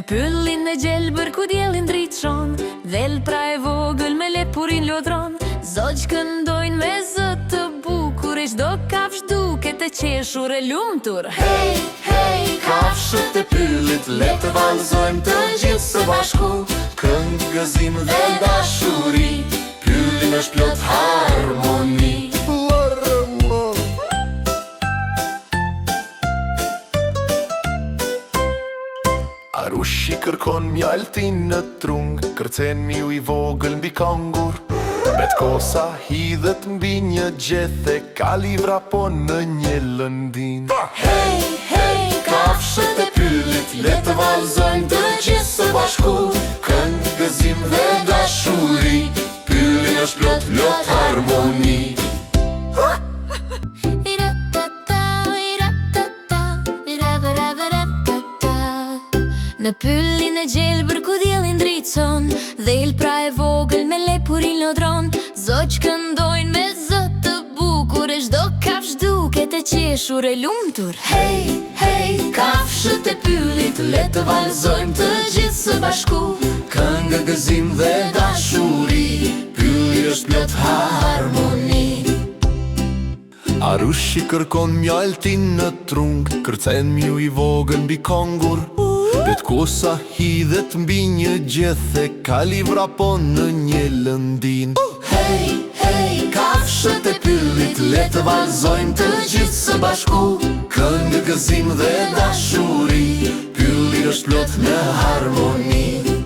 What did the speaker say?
Në pyllin e gjelbër ku diellin dritshon, dhel pra e vogël me lepurin lodron. Zogj këndojnë me zë të bukur, e çdo kafsh duket e qeshur e lumtur. Hey, hey, kafshët e pyllit, le të vallëzojmë të gjithë së bashku. Këngë, gëzim dhe dashuri, pyllin është plot harmoni. Arushi kërkon mjaltin në trung, kërcen miu I vogël mbi kangur. Bet kosa hidhet mbi një gjethe, ka livra po në një lëndin. Hey, hey, kafshët e pyllit, le të vallëzojmë të gjithë së bashku. Këngë, gëzim dhe dashuri, pyllin është plot harmoni. Në pyllin e gjelbër ku diellin dritshon, dhel pra e vogël me lepurin lodron. Zogj këndojnë me zë të bukur, e çdo kafsh duket e qeshur e lumtur. Hey, hey, kafshët e pyllit, le të vallëzojmë të gjithë së bashku. Këngë, gëzim dhe dashuri, pylli është plot harmoni. Arushi kërkon mjaltin në trung, kërcen miu I vogël mbi kangur. Bet kosa hidhet mbi një gjethe, ka livra po në një lëndin. Hey, hey, kafshët e pyllit, le të vallëzojmë të gjithë së bashku. Këngë, gëzim dhe dashuri, pylli është plot në harmoni.